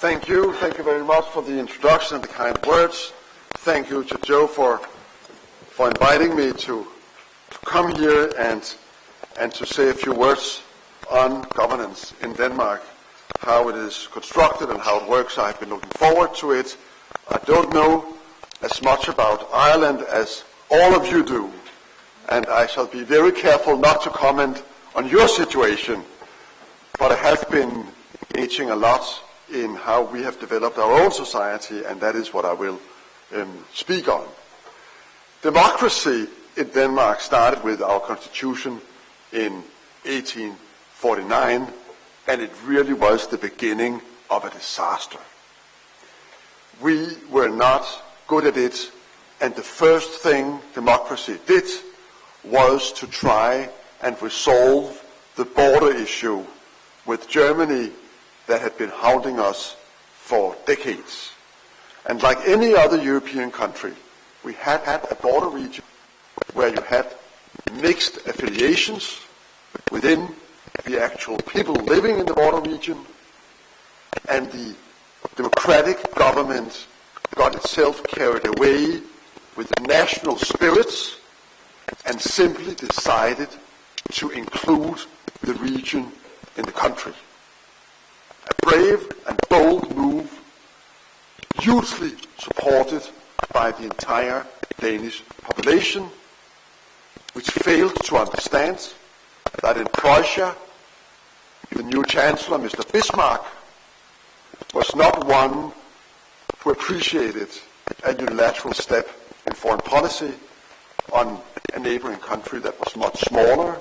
Thank you. Thank you very much for the introduction and the kind words. Thank you to Joe for inviting me to come here and to say a few words on governance in Denmark, how it is constructed and how it works. I've been looking forward to it. I don't know as much about Ireland as all of you do, and I shall be very careful not to comment on your situation, but I have been engaging a lot in how we have developed our own society, and that is what I will speak on. Democracy in Denmark started with our constitution in 1849, and it really was the beginning of a disaster. We were not good at it, and the first thing democracy did was to try and resolve the border issue with Germany that had been hounding us for decades. And like any other European country, we had a border region where you had mixed affiliations within the actual people living in the border region, and the democratic government got itself carried away with national spirits and simply decided to include the region in the country. A brave and bold move, hugely supported by the entire Danish population, which failed to understand that in Prussia, the new Chancellor, Mr. Bismarck, was not one who appreciated a unilateral step in foreign policy on a neighboring country that was much smaller,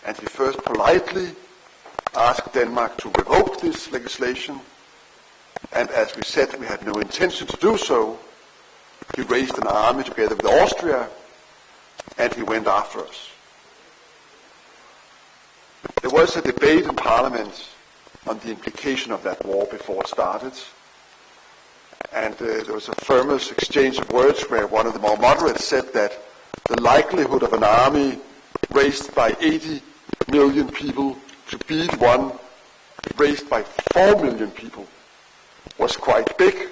and he first politely asked Denmark to revoke this legislation, and as we said we had no intention to do so, he raised an army together with Austria, and he went after us. There was a debate in Parliament on the implication of that war before it started, and there was a famous exchange of words where one of the more moderates said that the likelihood of an army raised by 80 million people to beat one raised by 4 million people was quite big.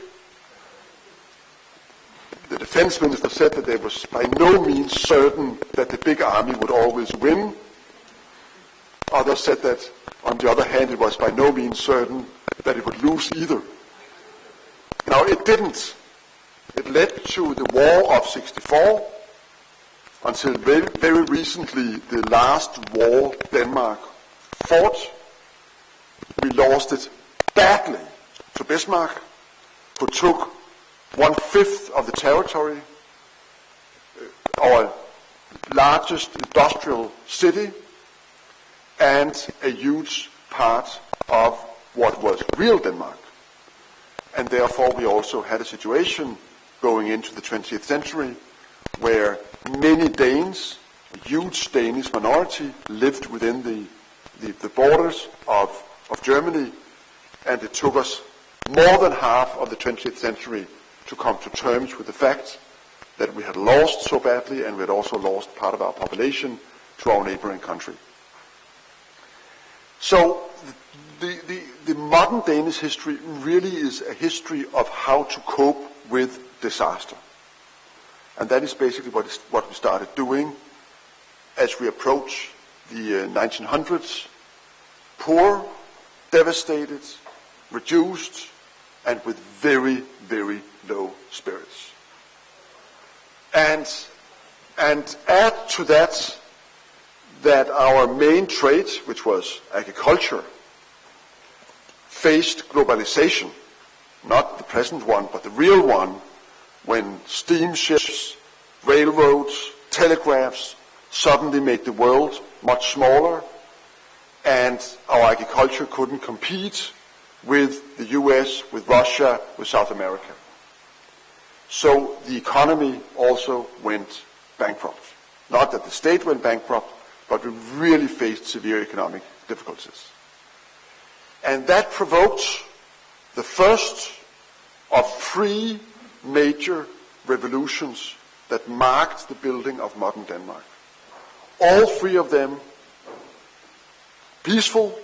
The defense minister said that it was by no means certain that the big army would always win. Others said that, on the other hand, it was by no means certain that it would lose either. Now, it didn't. It led to the War of 64, until very, very recently, the last war Denmark fought. We lost it badly to Bismarck, who took 1/5 of the territory, our largest industrial city, and a huge part of what was real Denmark. And therefore we also had a situation going into the 20th century where many Danes, a huge Danish minority, lived within the borders of Germany, and it took us more than half of the 20th century to come to terms with the fact that we had lost so badly, and we had also lost part of our population to our neighboring country. So the modern Danish history really is a history of how to cope with disaster. And that is basically what we started doing as we approach the 1900s. Poor, devastated, reduced, and with very, very low spirits. And add to that our main trade, which was agriculture, faced globalization, not the present one, but the real one, when steamships, railroads, telegraphs suddenly made the world much smaller, and our agriculture couldn't compete with the US, with Russia, with South America. So the economy also went bankrupt. Not that the state went bankrupt, but we really faced severe economic difficulties. And that provoked the first of 3 major revolutions that marked the building of modern Denmark. All 3 of them peaceful,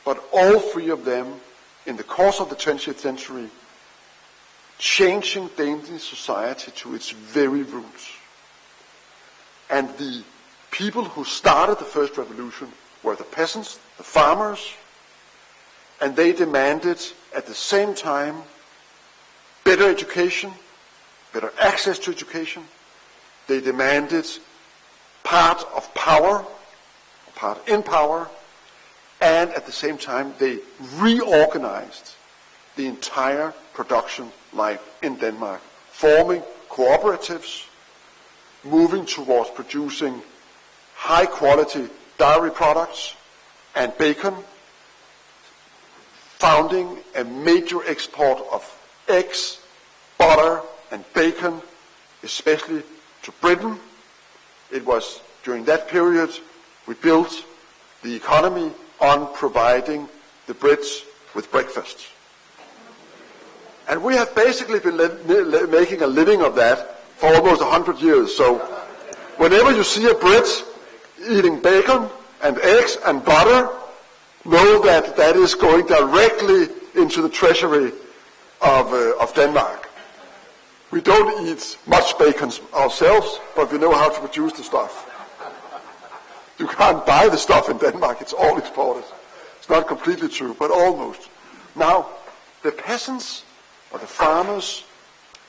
but all 3 of them in the course of the 20th century, changing Danish society to its very roots. And the people who started the first revolution were the peasants, the farmers, and they demanded at the same time better education, better access to education. They demanded part of power, part in power, and at the same time they reorganized the entire production life in Denmark, forming cooperatives, moving towards producing high-quality dairy products and bacon, founding a major export of eggs, butter, and bacon, especially to Britain. It was during that period we built the economy on providing the Brits with breakfast. And we have basically been making a living of that for almost 100 years. So whenever you see a Brit eating bacon and eggs and butter, know that that is going directly into the treasury of Denmark. We don't eat much bacon ourselves, but we know how to produce the stuff. You can't buy the stuff in Denmark, it's all exported. It's not completely true, but almost. Now, the peasants or the farmers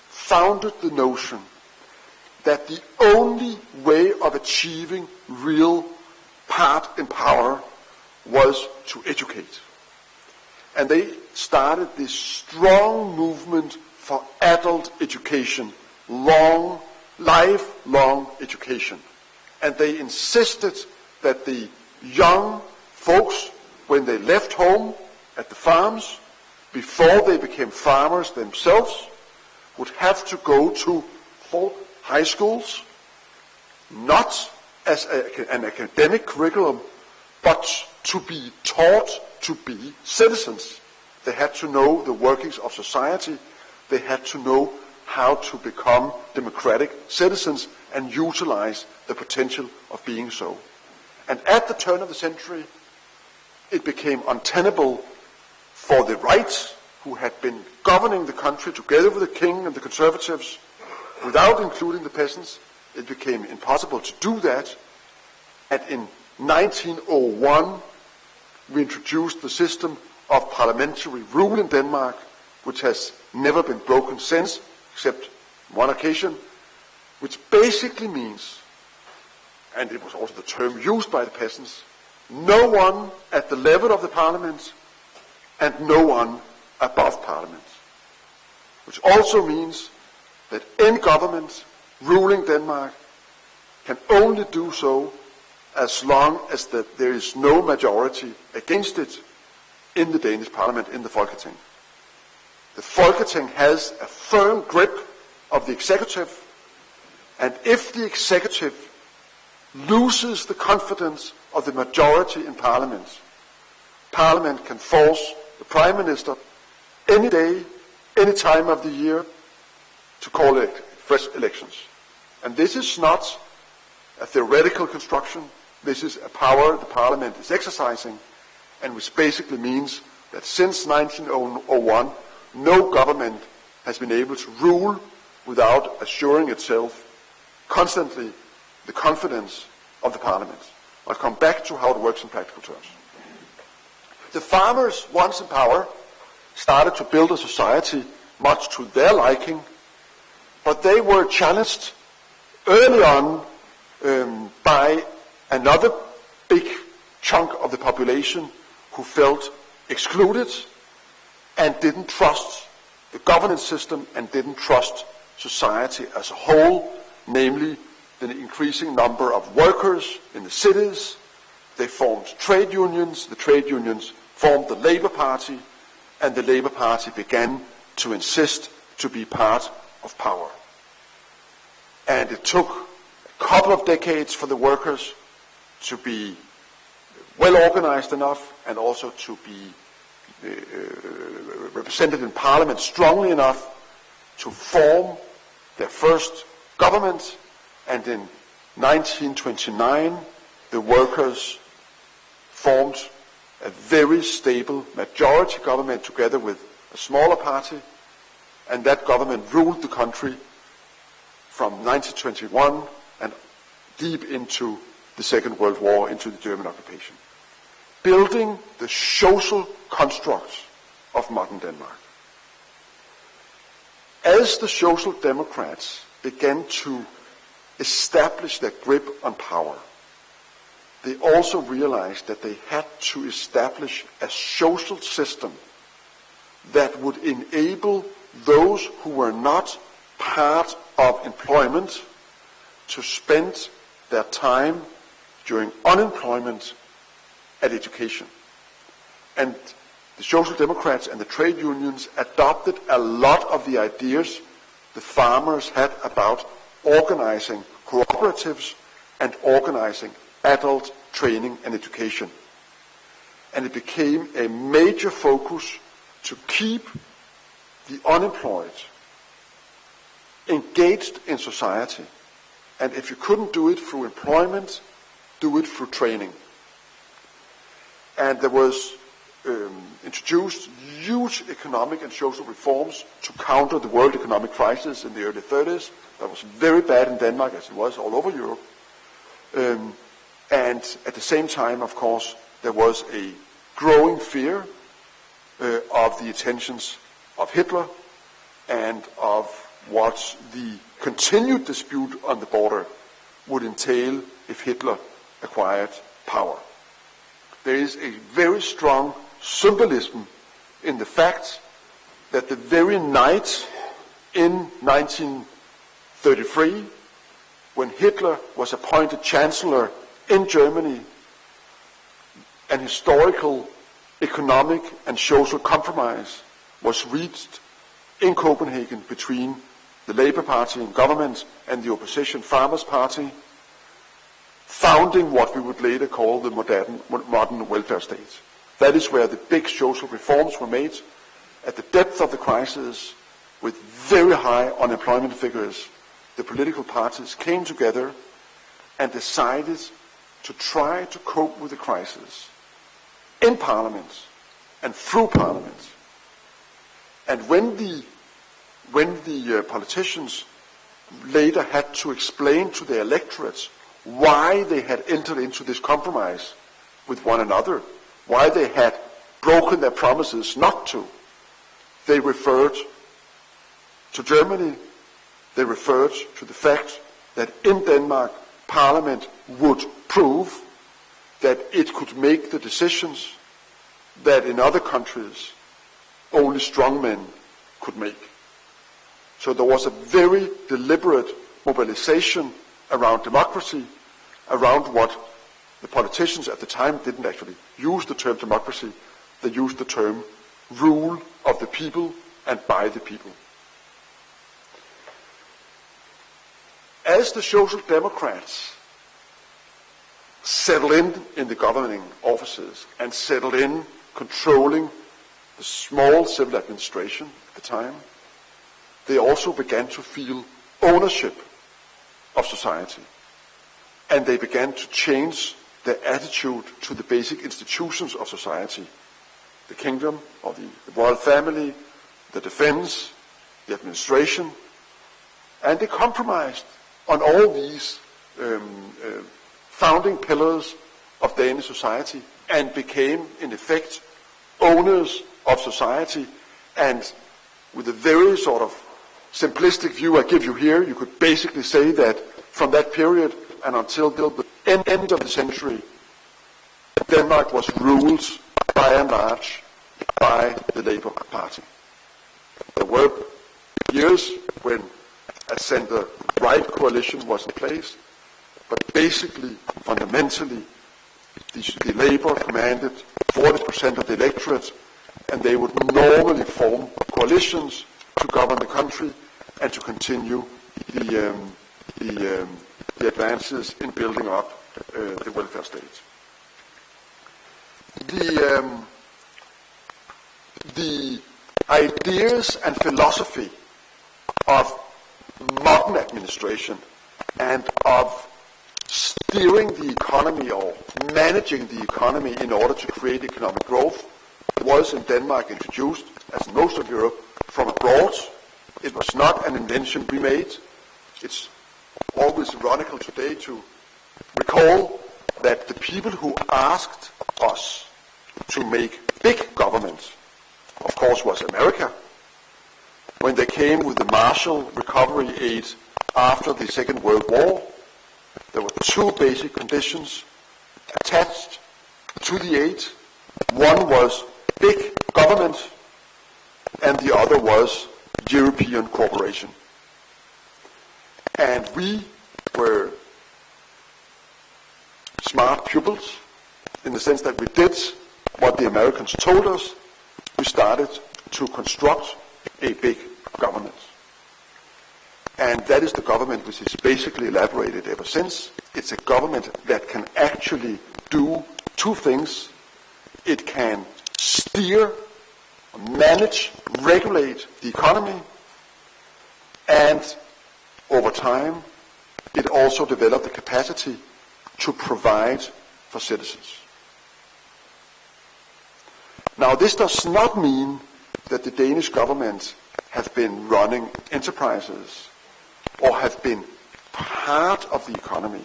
founded the notion that the only way of achieving real part in power was to educate. And they started this strong movement for adult education, lifelong education. And they insisted that the young folks, when they left home at the farms, before they became farmers themselves, would have to go to folk high schools, not as an academic curriculum, but to be taught to be citizens. They had to know the workings of society. They had to know how to become democratic citizens and utilize the potential of being so. And at the turn of the century, it became untenable for the right, who had been governing the country together with the king and the conservatives, without including the peasants. It became impossible to do that. And in 1901, we introduced the system of parliamentary rule in Denmark, which has never been broken since, except one occasion, which basically means, and it was also the term used by the peasants, no one at the level of the parliament and no one above parliament. Which also means that any government ruling Denmark can only do so as long as that there is no majority against it in the Danish parliament, in the Folketing. The Folketing has a firm grip of the executive, and if the executive loses the confidence of the majority in parliament, parliament can force the prime minister any day, any time of the year to call fresh elections. And this is not a theoretical construction. This is a power the parliament is exercising, and which basically means that since 1901, no government has been able to rule without assuring itself constantly the confidence of the parliament. I'll come back to how it works in practical terms. The farmers, once in power, started to build a society much to their liking, but they were challenged early on by another big chunk of the population who felt excluded and didn't trust the governance system and didn't trust society as a whole, namely the increasing number of workers in the cities. They formed trade unions. The trade unions formed the Labour Party, and the Labour Party began to insist to be part of power. And it took a couple of decades for the workers to be well organized enough and also to be represented in parliament strongly enough to form their first government. And in 1929, the workers formed a very stable majority government together with a smaller party, and that government ruled the country from 1921 and deep into the Second World War, into the German occupation, building the social constructs of modern Denmark. As the Social Democrats began to establish their grip on power, they also realized that they had to establish a social system that would enable those who were not part of employment to spend their time during unemployment at education. And the Social Democrats and the trade unions adopted a lot of the ideas the farmers had about organizing cooperatives and organizing adult training and education. And it became a major focus to keep the unemployed engaged in society. And if you couldn't do it through employment, do it through training. And there was introduced huge economic and social reforms to counter the world economic crisis in the early 30s. That was very bad in Denmark, as it was all over Europe. And at the same time, of course, there was a growing fear of the intentions of Hitler and of what the continued dispute on the border would entail if Hitler acquired power. There is a very strong symbolism in the fact that the very night in 1933, when Hitler was appointed Chancellor in Germany, an historical, economic, and social compromise was reached in Copenhagen between the Labour Party in government and the opposition Farmers' Party, founding what we would later call the modern welfare state. That is where the big social reforms were made at the depth of the crisis, with very high unemployment figures. The political parties came together and decided to try to cope with the crisis in Parliament and through Parliament. And when the politicians later had to explain to their electorates why they had entered into this compromise with one another, why they had broken their promises not to, they referred to Germany, they referred to the fact that in Denmark, Parliament would prove that it could make the decisions that in other countries only strong men could make. So there was a very deliberate mobilization around democracy, around what the politicians at the time didn't actually use the term democracy, they used the term rule of the people and by the people. As the Social Democrats settled in the governing offices and settled in controlling the small civil administration at the time, they also began to feel ownership of society. And they began to change their attitude to the basic institutions of society. The kingdom, or the royal family, the defense, the administration. And they compromised on all these founding pillars of Danish society and became, in effect, owners of society. And with a very sort of simplistic view I give you here, you could basically say that from that period and until the end of the century, Denmark was ruled by and large by the Labour Party. There were years when a center-right coalition was in place, but basically, fundamentally, the Labour commanded 40% of the electorate, and they would normally form coalitions to govern the country and to continue the advances in building up the welfare state. The ideas and philosophy of modern administration and of steering the economy or managing the economy in order to create economic growth was in Denmark introduced, as in most of Europe, from abroad. It was not an invention we made. It's always ironical today to recall that the people who asked us to make big government, of course, was America. When they came with the Marshall Recovery Aid after the Second World War, there were two basic conditions attached to the aid. One was big government, and the other was European cooperation. And we were smart pupils in the sense that we did what the Americans told us. We started to construct a big government. And that is the government which is basically elaborated ever since. It's a government that can actually do two things. It can steer, manage, regulate the economy, and over time, it also developed the capacity to provide for citizens. Now, this does not mean that the Danish government have been running enterprises or have been part of the economy.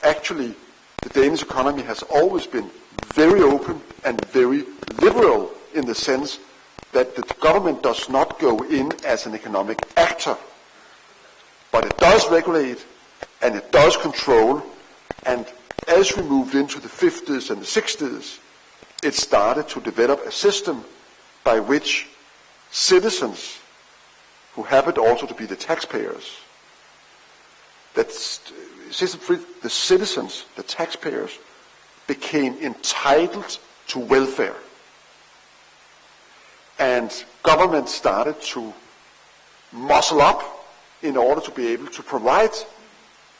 Actually, the Danish economy has always been very open and very liberal in the sense that the government does not go in as an economic actor, but it does regulate and it does control. And as we moved into the 50s and the 60s, it started to develop a system by which citizens, who happened also to be the taxpayers, the citizens, the taxpayers, became entitled to welfare. And government started to muscle up in order to be able to provide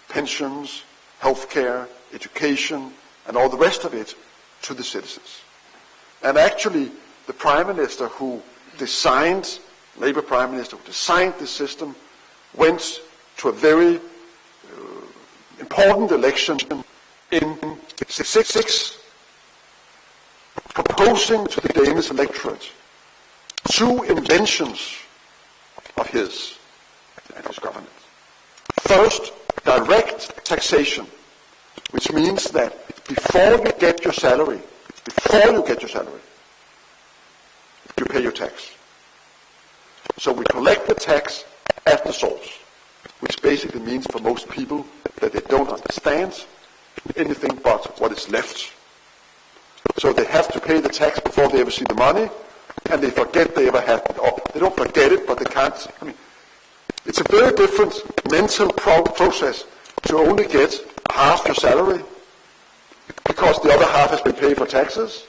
pensions, healthcare, education, and all the rest of it to the citizens. And actually, the Prime Minister who designed, Labour Prime Minister who designed this system, went to a very important election in 1966, proposing to the Danish electorate two inventions of his and his government. First, direct taxation, which means that before you get your salary, you pay your tax. So we collect the tax at the source, which basically means for most people that they don't understand anything but what is left. So they have to pay the tax before they ever see the money, and they forget they ever had it up. They don't forget it, but they can't. It's a very different mental process to only get half your salary because the other half has been paid for taxes,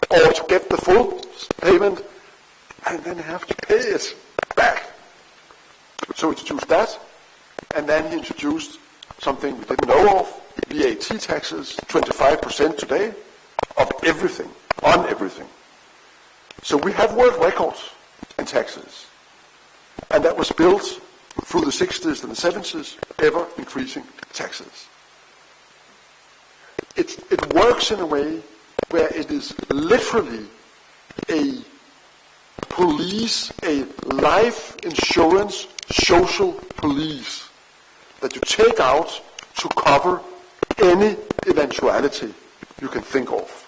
or to get the full payment and then have to pay it back. So he introduced that, and then he introduced something we didn't know of, VAT taxes, 25% today, of everything, on everything. So we have world records in taxes. And that was built through the 60s and the 70s, ever increasing taxes. It works in a way where it is literally a police, a life insurance social police that you take out to cover any eventuality you can think of.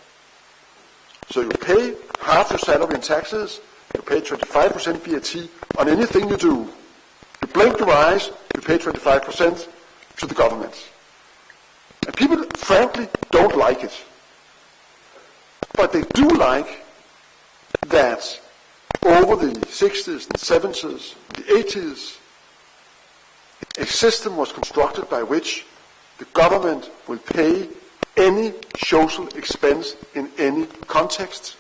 So you pay half your salary in taxes, you pay 25% VAT on anything you do. You blink your eyes, you pay 25% to the government. And people, frankly, don't like it. But they do like that over the 60s and 70s, the 80s, a system was constructed by which the government will pay any social expense in any context,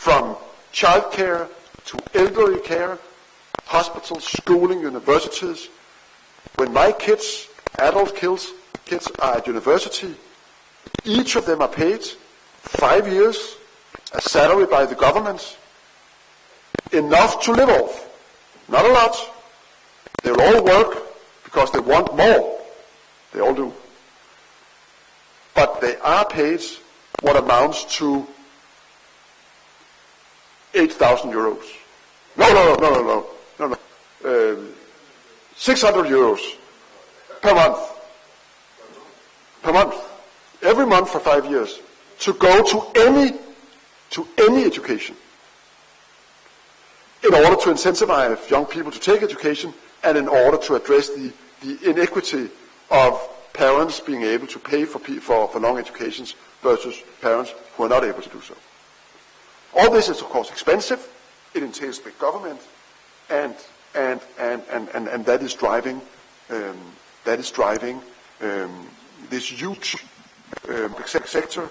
from childcare to elderly care, hospitals, schooling, universities. When my kids, adult kids, are at university, each of them are paid 5 years a salary by the government, enough to live off. Not a lot. They'll all work because they want more. They all do. but they are paid what amounts to 8,000 euros. No. 600 euros per month. Every month for 5 years. To go to any education. In order to incentivize young people to take education, and in order to address the inequity of parents being able to pay for long educations versus parents who are not able to do so. All this is, of course, expensive. It entails big government, and that is driving this huge sector,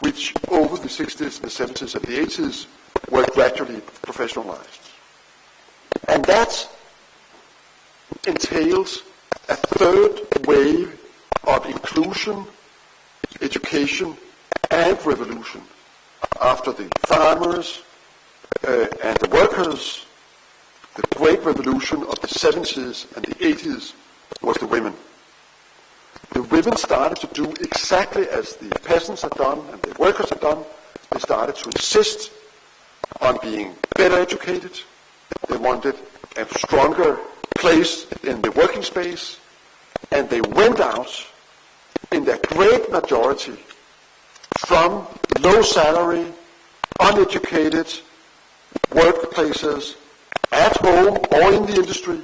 which over the 60s, the 70s, and the 80s were gradually professionalized. And that entails a third wave of inclusion, education, and revolution. After the farmers and the workers, the great revolution of the 70s and the 80s was the women. The women started to do exactly as the peasants had done and the workers had done. They started to insist on being better educated. They wanted a stronger place in the working space, and they went out in their great majority from low salary, uneducated workplaces at home or in the industry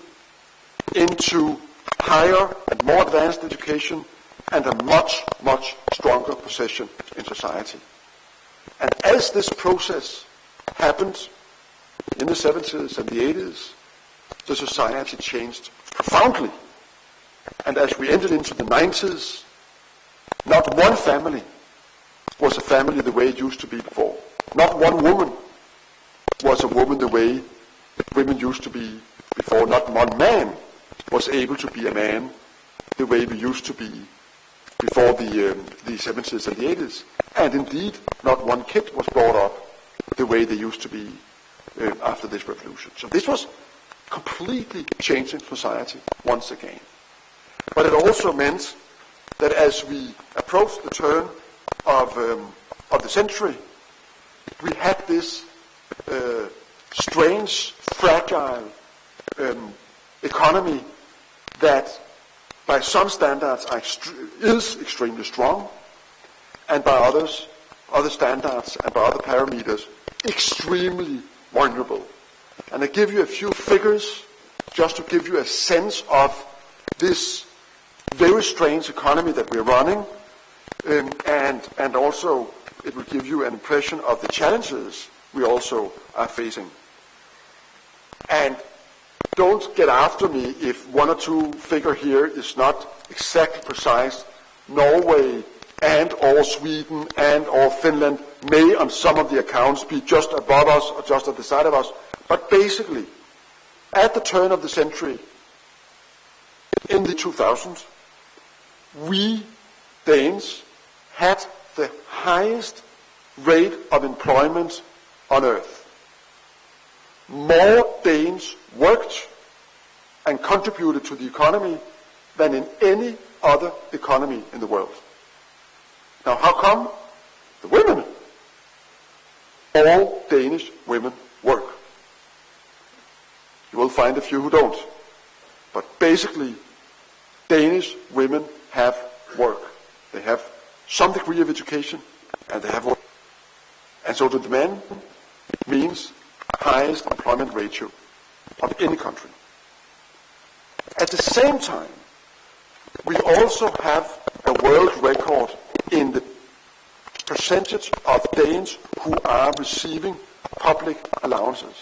into higher and more advanced education and a much, much stronger position in society. And as this process happened in the 70s and the 80s, the society changed profoundly. And as we entered into the 90s, not one family was a family the way it used to be before. Not one woman was a woman the way women used to be before. Not one man was able to be a man the way we used to be before the 70s and the 80s. And indeed, not one kid was brought up the way they used to be after this revolution. So this was completely changing society once again. But it also meant that as we approached the turn of the century, we had this strange, fragile economy that by some standards is extremely strong, and by other standards and by other parameters, extremely vulnerable. And I give you a few figures just to give you a sense of this very strange economy that we're running, and also it will give you an impression of the challenges we also are facing. And don't get after me if one or two figure here is not exactly precise. Norway and or Sweden and or Finland may on some of the accounts be just above us or just at the side of us. But basically, at the turn of the century, in the 2000s, we Danes had the highest rate of employment on earth. More Danes worked and contributed to the economy than in any other economy in the world. Now, how come? The women. All Danish women work. You will find a few who don't. But basically, Danish women have work. They have some degree of education, and they have work. And so the demand means highest employment ratio of any country. At the same time, we also have a world record in the percentage of Danes who are receiving public allowances.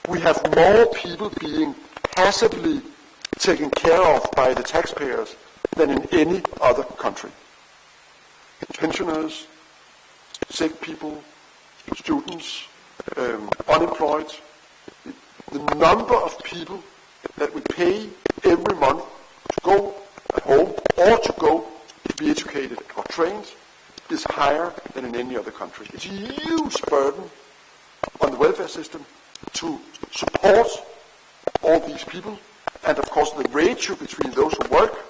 We have more people being passively taken care of by the taxpayers than in any other country. Pensioners, sick people, students, unemployed. The number of people that we pay every month to go at home or to go to be educated or trained is higher than in any other country. It's a huge burden on the welfare system to support all these people, and of course the ratio between those who work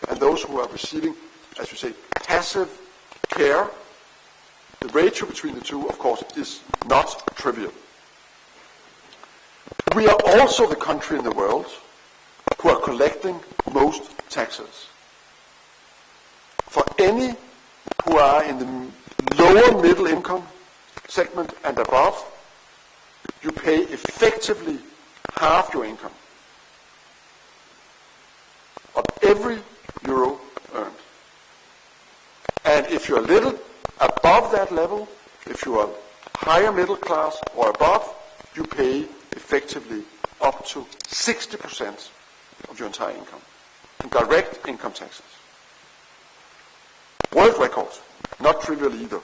and those who are receiving, as you say, passive care, the ratio between the two, of course, is not trivial. We are also the country in the world who are collecting most taxes. For any who are in the lower middle income segment and above, you pay effectively half your income of every euro earned. And if you're a little above that level, if you are higher middle class or above, you pay effectively up to 60% of your entire income in direct income taxes. World record, not trivial either.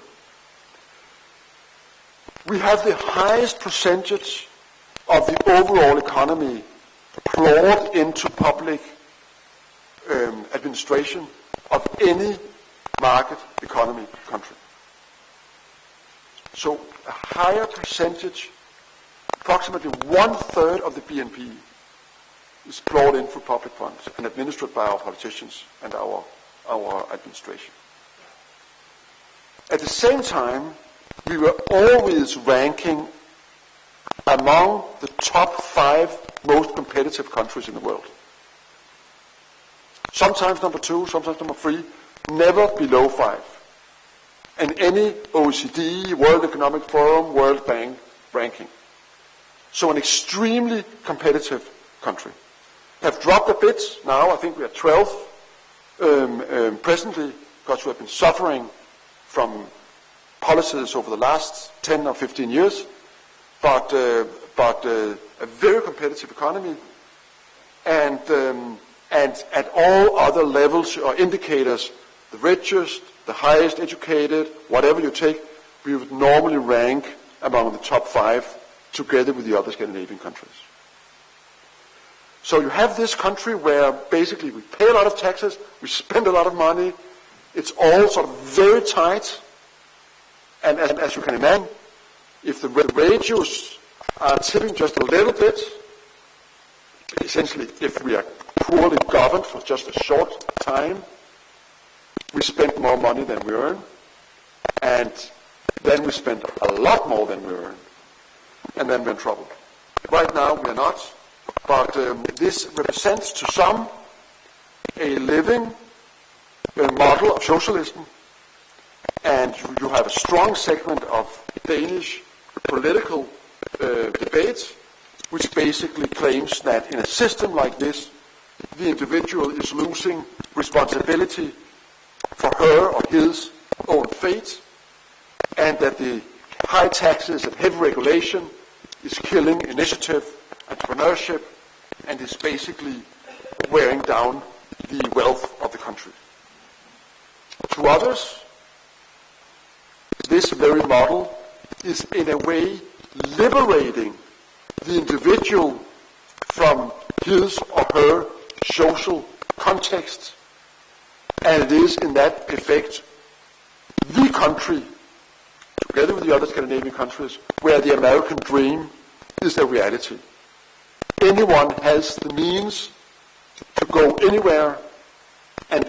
We have the highest percentage of the overall economy poured into public administration of any market economy country. So a higher percentage, approximately 1/3 of the BNP, is poured in through public funds and administered by our politicians and our administration. At the same time, we were always ranking among the top 5 most competitive countries in the world. Sometimes number 2, sometimes number 3, never below 5. In any OECD, World Economic Forum, World Bank ranking. So an extremely competitive country. Have dropped a bit now. I think we are 12th presently, because we have been suffering from policies over the last 10 or 15 years, but a very competitive economy, and at all other levels or indicators, the richest, the highest educated, whatever you take, we would normally rank among the top 5 together with the other Scandinavian countries. So you have this country where basically we pay a lot of taxes, we spend a lot of money, it's all sort of very tight, and as you can imagine, if the ratios are tipping just a little bit, essentially if we are poorly governed for just a short time, we spend more money than we earn, and then we spend a lot more than we earn, and then we're in trouble. Right now we're not, but this represents to some a living model of socialism, and you have a strong segment of Danish political debate which basically claims that in a system like this, the individual is losing responsibility for her or his own fate, and that the high taxes and heavy regulation is killing initiative, entrepreneurship, and is basically wearing down the wealth of the country. To others, this very model is in a way liberating the individual from his or her social context, and it is in that effect the country, together with the other Scandinavian countries, where the American dream is a reality. Anyone has the means to go anywhere, and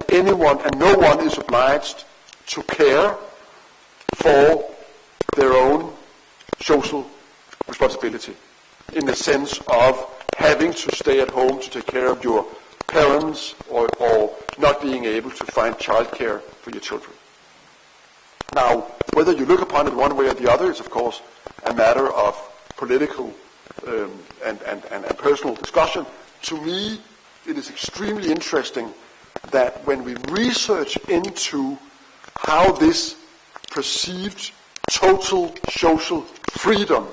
no one is obliged to care for their own social responsibility, in the sense of having to stay at home to take care of your parents, or not being able to find childcare for your children. Now, whether you look upon it one way or the other is, of course, a matter of political and personal discussion. To me, it is extremely interesting that when we research into how this perceived total social freedom,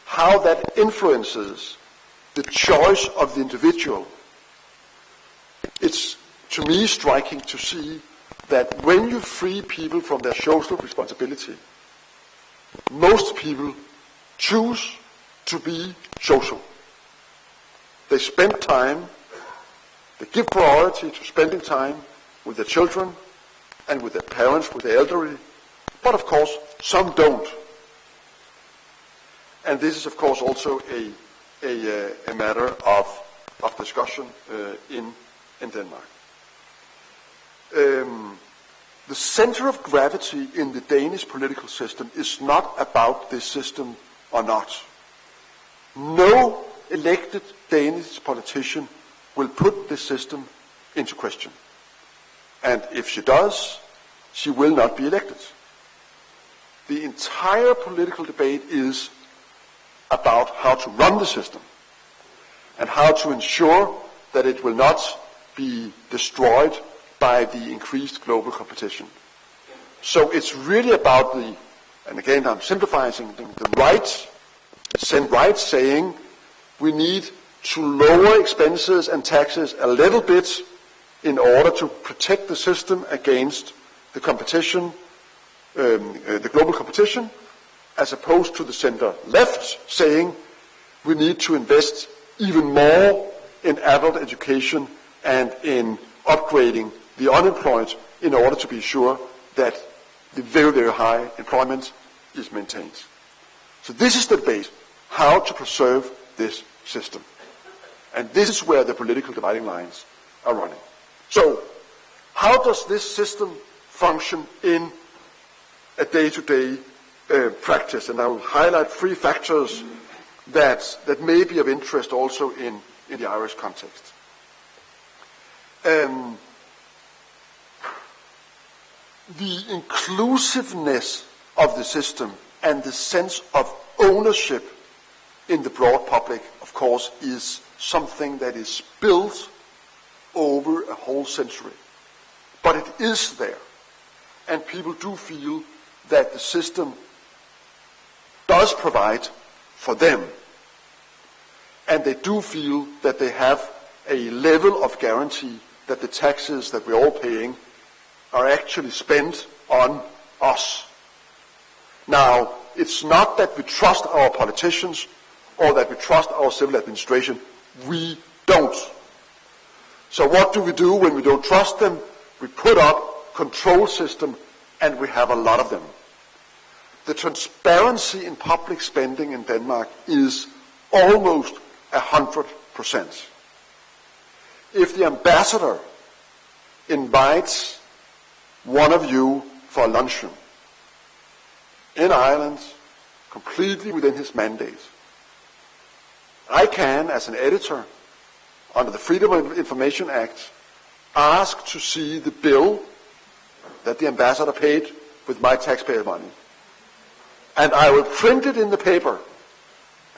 how that influences the choice of the individual, it's, to me, striking to see that when you free people from their social responsibility, most people choose to be social. They spend time, they give priority to spending time with their children and with their parents, with the elderly, but of course some don't. And this is of course also a matter of discussion in Denmark. the center of gravity in the Danish political system is not about this system or not. No elected Danish politician will put this system into question. And if she does, she will not be elected. The entire political debate is about how to run the system and how to ensure that it will not be destroyed by the increased global competition. So it's really about the, and again I'm simplifying, the right, right saying we need to lower expenses and taxes a little bit in order to protect the system against the competition, the global competition, as opposed to the center left saying we need to invest even more in adult education and in upgrading the unemployed in order to be sure that the very, very high employment is maintained. So this is the debate, how to preserve this system. And this is where the political dividing lines are running. So, how does this system function in a day-to-day practice? And I will highlight 3 factors that may be of interest also in the Irish context. The inclusiveness of the system and the sense of ownership in the broad public, of course, is something that is built over a whole century. But it is there. And people do feel that the system does provide for them. And they do feel that they have a level of guarantee that the taxes that we're all paying are actually spent on us. Now, it's not that we trust our politicians or that we trust our civil administration. We don't. So what do we do when we don't trust them? We put up control system, and we have a lot of them. The transparency in public spending in Denmark is almost 100%. If the ambassador invites one of you for a luncheon in Ireland, completely within his mandate, I can, as an editor, under the Freedom of Information Act, ask to see the bill that the ambassador paid with my taxpayer money. And I will print it in the paper,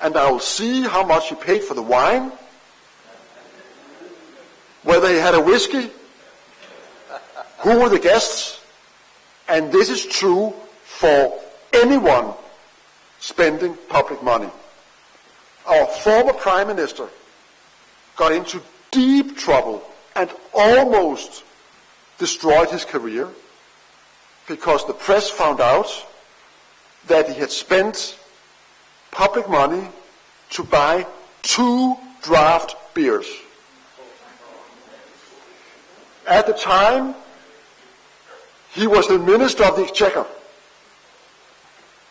and I will see how much he paid for the wine, whether he had a whiskey, who were the guests, and this is true for anyone spending public money. Our former Prime Minister got into deep trouble and almost destroyed his career because the press found out that he had spent public money to buy 2 draft beers. At the time, he was the Minister of the Exchequer,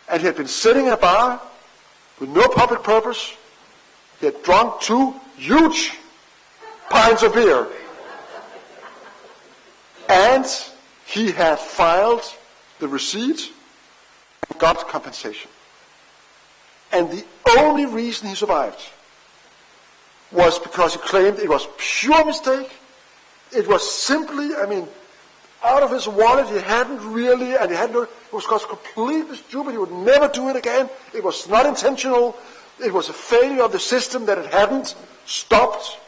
and he had been sitting in a bar with no public purpose. He had drunk 2 huge pints of beer, and he had filed the receipt and got compensation. And the only reason he survived was because he claimed it was pure mistake. It was simply, out of his wallet, he hadn't really, and he hadn't, it was completely stupid. He would never do it again. It was not intentional. It was a failure of the system that it hadn't stopped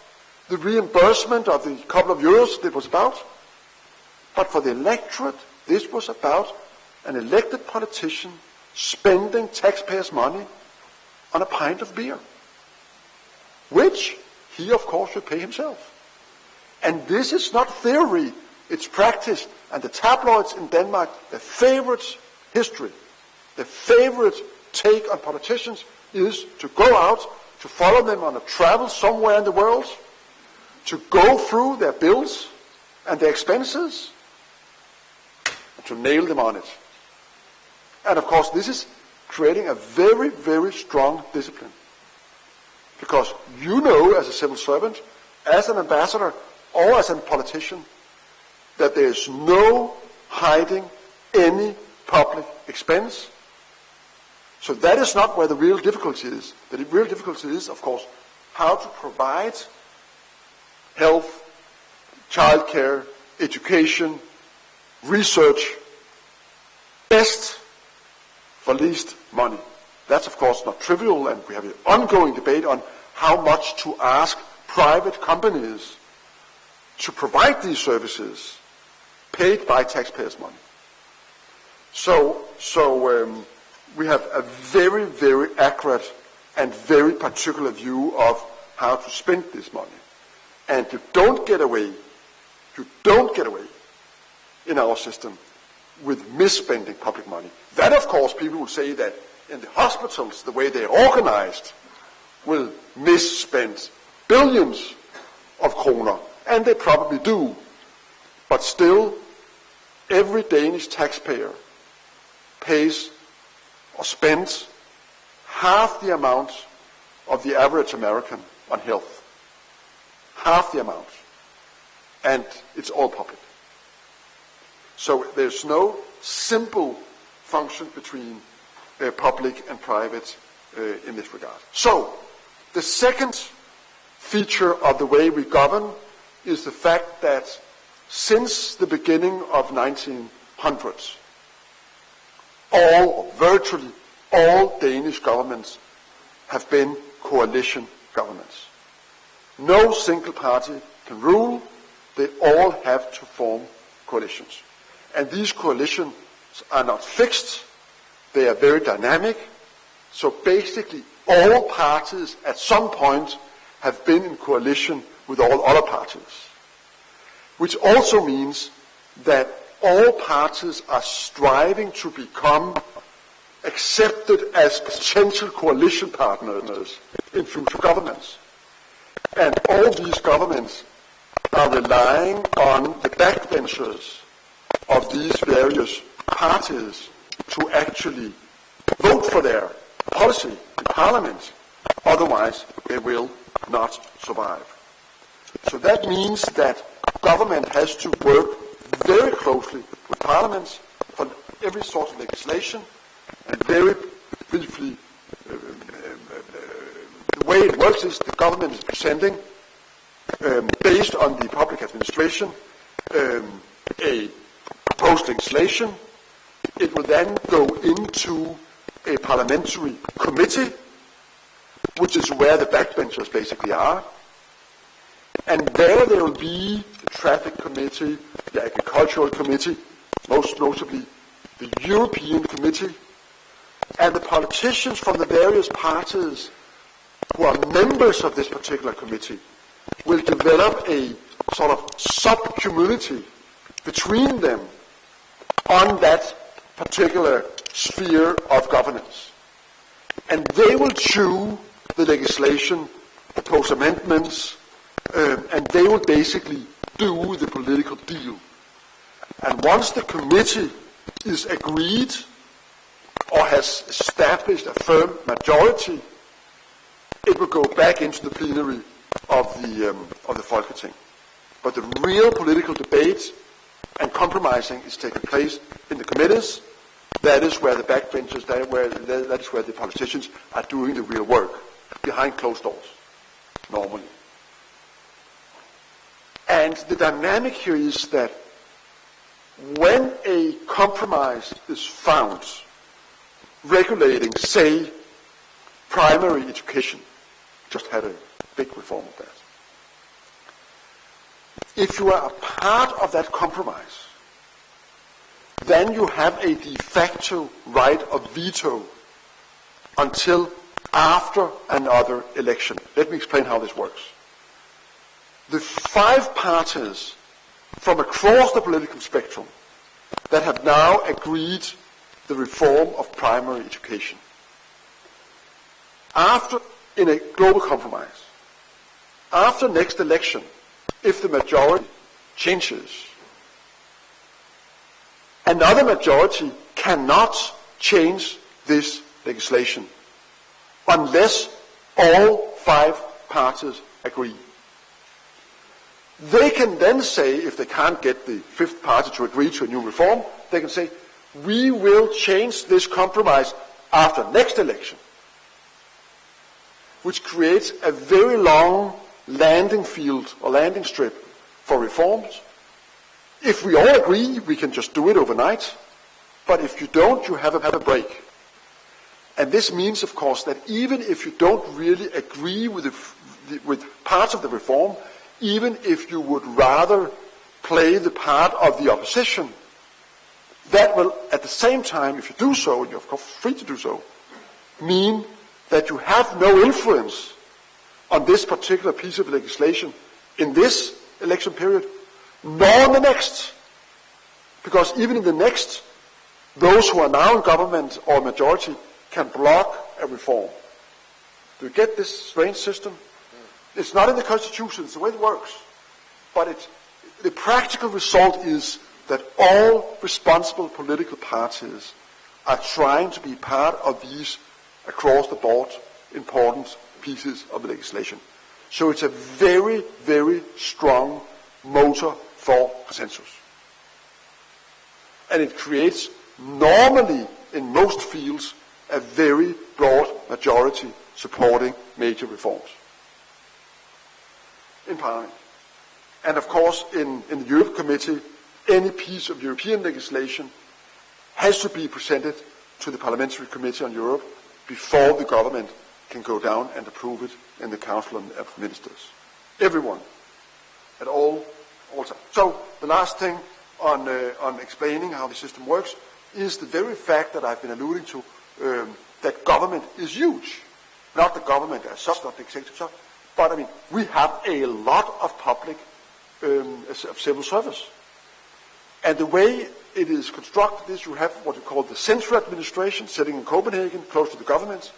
the reimbursement of the couple of euros that it was about. But for the electorate, this was about an elected politician spending taxpayers' money on a pint of beer, which he, of course, should pay himself. And this is not theory, it's practice. And the tabloids in Denmark, their favorite history, their favorite take on politicians is to go out, to follow them on a travel somewhere in the world, to go through their bills and their expenses, and to nail them on it. And of course, this is creating a very, very strong discipline. Because you know, as a civil servant, as an ambassador, or as a politician, that there is no hiding any public expense. So that is not where the real difficulty is. The real difficulty is, of course, how to provide health, childcare, education, research, best for least money. That's, of course, not trivial, and we have an ongoing debate on how much to ask private companies to provide these services paid by taxpayers' money. So we have a very, very accurate and very particular view of how to spend this money. And you don't get away in our system with misspending public money. That, of course, people will say that in the hospitals, the way they're organized, will misspend billions of kroner, and they probably do. But still, every Danish taxpayer pays or spends half the amount of the average American on health. Half the amount. And it's all public. So there's no simple function between public and private in this regard. So the second feature of the way we govern is the fact that since the beginning of 1900s, virtually all Danish governments have been coalition governments. No single party can rule. They all have to form coalitions. And these coalitions are not fixed. They are very dynamic. So basically all parties at some point have been in coalition with all other parties. Which also means that all parties are striving to become accepted as potential coalition partners in future governments. And all these governments are relying on the backbenchers of these various parties to actually vote for their policy in Parliament. Otherwise, they will not survive. So that means that government has to work very closely with parliaments for every sort of legislation, and very briefly, the way it works is the government is presenting, based on the public administration, a proposed legislation. It will then go into a parliamentary committee, which is where the backbenchers basically are. And there will be the traffic committee, the agricultural committee, most notably the European committee, and the politicians from the various parties who are members of this particular committee will develop a sort of sub-community between them on that particular sphere of governance. And they will chew the legislation, propose amendments, and they will basically do the political deal. And once the committee is agreed or has established a firm majority, it will go back into the plenary of the Folketing. But the real political debate and compromising is taking place in the committees. That is where the backbenchers, that is where the politicians are doing the real work, behind closed doors, normally. And the dynamic here is that when a compromise is found regulating, say, primary education, just had a big reform of that. If you are a part of that compromise, then you have a de facto right of veto until after another election. Let me explain how this works. The 5 parties from across the political spectrum that have now agreed the reform of primary education, after, in a global compromise, after next election, if the majority changes, another majority cannot change this legislation unless all 5 parties agree. They can then say, if they can't get the fifth party to agree to a new reform, they can say, we will change this compromise after next election, which creates a very long landing field or landing strip for reforms. If we all agree, we can just do it overnight. But if you don't, you have a break. And this means, of course, that even if you don't really agree with parts of the reform, even if you would rather play the part of the opposition, that will, at the same time, if you do so, and you're of course free to do so, mean that you have no influence on this particular piece of legislation in this election period, nor in the next. Because even in the next, those who are now in government or majority can block a reform. Do you get this strange system? It's not in the Constitution, it's the way it works. But the practical result is that all responsible political parties are trying to be part of these across-the-board important pieces of legislation. So it's a very, very strong motor for consensus. And it creates, normally in most fields, a very broad majority supporting major reforms in Parliament. And of course, in the Europe Committee, any piece of European legislation has to be presented to the Parliamentary Committee on Europe before the government can go down and approve it in the Council of Ministers. Everyone, at all times. So the last thing on explaining how the system works is the very fact that I've been alluding to, that government is huge. Not the government as such, not the executive such, but I mean, we have a lot of public of civil service. And the way it is constructed is you have what you call the central administration sitting in Copenhagen, close to the government,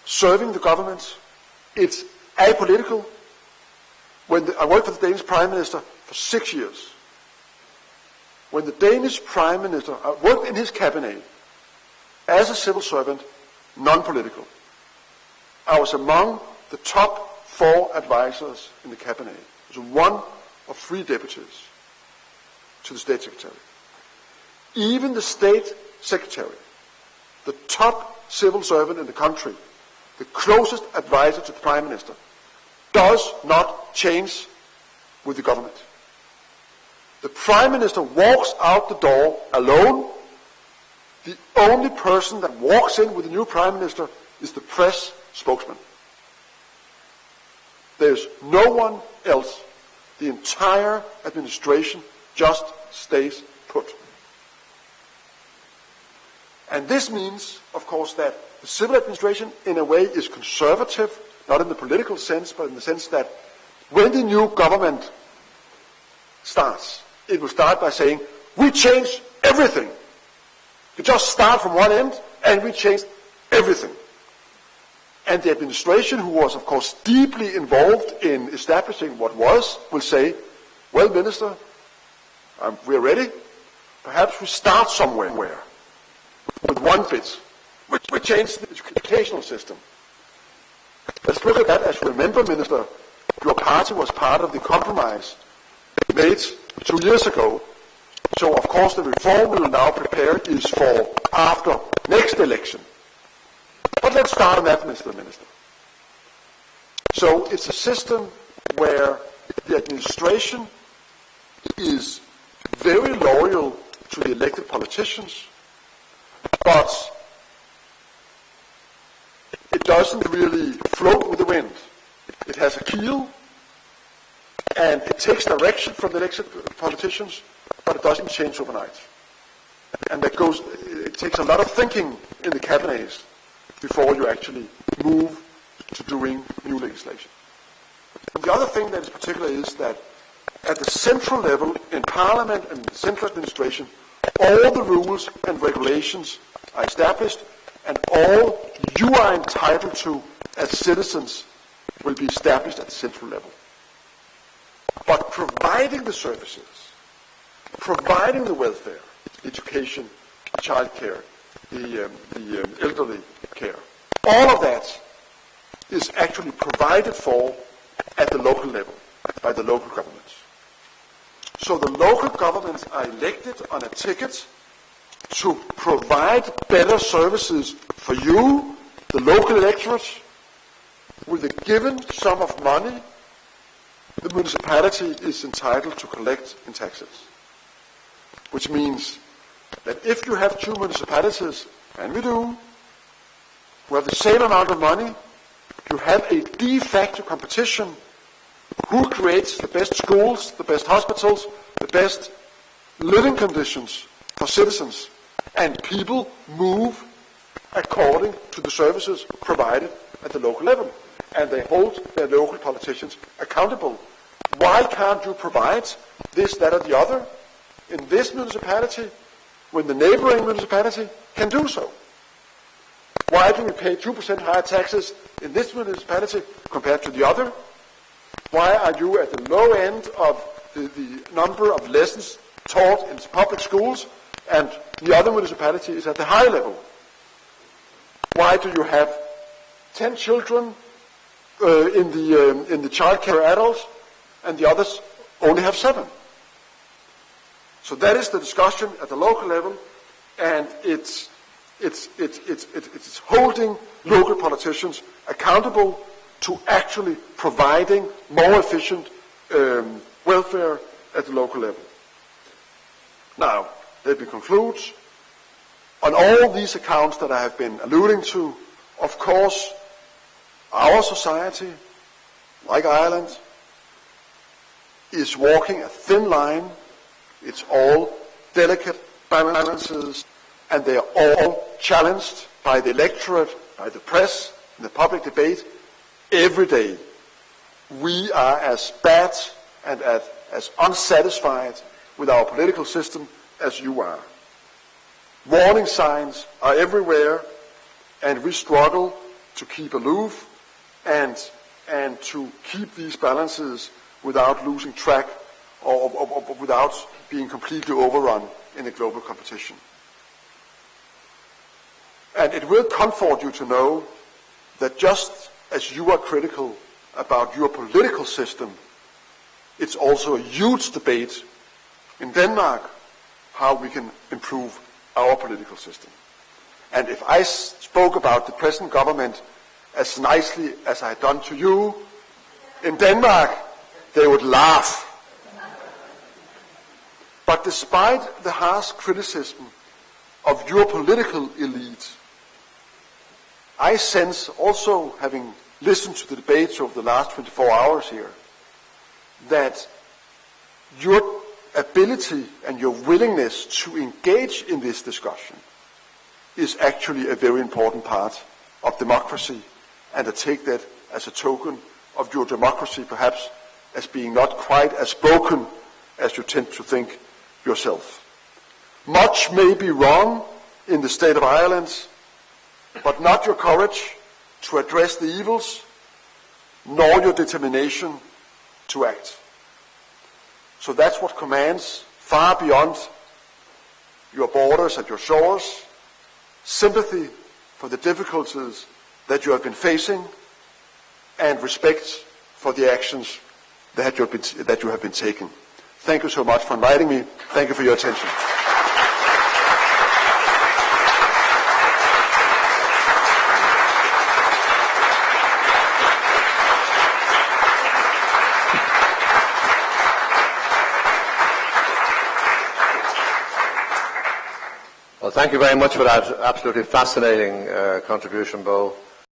serving the government. It's apolitical. I worked for the Danish Prime Minister for 6 years. When the Danish Prime Minister, I worked in his cabinet as a civil servant, non-political. I was among the top 4 advisors in the cabinet. I was one of 3 deputies to the state secretary. Even the state secretary, the top civil servant in the country, the closest advisor to the prime minister, does not change with the government. The prime minister walks out the door alone. The only person that walks in with the new prime minister is the press spokesman. There's no one else. The entire administration just stays put. And this means, of course, that the civil administration, in a way, is conservative, not in the political sense, but in the sense that when the new government starts, it will start by saying, we change everything. You just start from one end, and we change everything. And the administration, who was, of course, deeply involved in establishing what was, will say, well, Minister, we're ready. Perhaps we start somewhere with one bit. We change the educational system. Let's look at that. As you remember, Minister, your party was part of the compromise made 2 years ago. So, of course, the reform we will now prepare is for after next election. But let's start on that, Mr. Minister. So it's a system where the administration is very loyal to the elected politicians, but it doesn't really float with the wind. It has a keel, and it takes direction from the elected politicians, but it doesn't change overnight. And it takes a lot of thinking in the cabinets before you actually move to doing new legislation. And the other thing that is particular is that at the central level, in Parliament and the central administration, all the rules and regulations are established, and all you are entitled to as citizens will be established at the central level. But providing the services, providing the welfare, education, childcare, the elderly care, all of that is actually provided for at the local level. by the local governments. So the local governments are elected on a ticket to provide better services for you, the local electorate, with a given sum of money the municipality is entitled to collect in taxes. Which means that if you have two municipalities, and we do, who have the same amount of money, you have a de facto competition. Who creates the best schools, the best hospitals, the best living conditions for citizens? And people move according to the services provided at the local level. And they hold their local politicians accountable. Why can't you provide this, that, or the other in this municipality when the neighboring municipality can do so? Why do we pay 2% higher taxes in this municipality compared to the other? Why are you at the low end of the number of lessons taught in public schools and the other municipality is at the high level? Why do you have 10 children in the child care adults and the others only have 7? So that is the discussion at the local level, and it's holding local politicians accountable to actually providing more efficient welfare at the local level. Now, let me conclude. On all these accounts that I have been alluding to, of course, our society, like Ireland, is walking a thin line. It's all delicate balances, and they are all challenged by the electorate, by the press, in the public debate every day. We are as bad and as unsatisfied with our political system as you are. Warning signs are everywhere, and we struggle to keep aloof and to keep these balances without losing track or without being completely overrun in a global competition. And it will comfort you to know that just as you are critical about your political system, it's also a huge debate in Denmark how we can improve our political system. And if I spoke about the present government as nicely as I had done to you, in Denmark, they would laugh. But despite the harsh criticism of your political elite, I sense also, having listened to the debates over the last 24 hours here, that your ability and your willingness to engage in this discussion is actually a very important part of democracy, and I take that as a token of your democracy, perhaps as being not quite as broken as you tend to think yourself. Much may be wrong in the state of Ireland, but not your courage to address the evils, nor your determination to act. So that's what commands, far beyond your borders and your shores, sympathy for the difficulties that you have been facing, and respect for the actions that you have been taking. Thank you so much for inviting me. Thank you for your attention. Well, thank you very much for that absolutely fascinating contribution, Bo.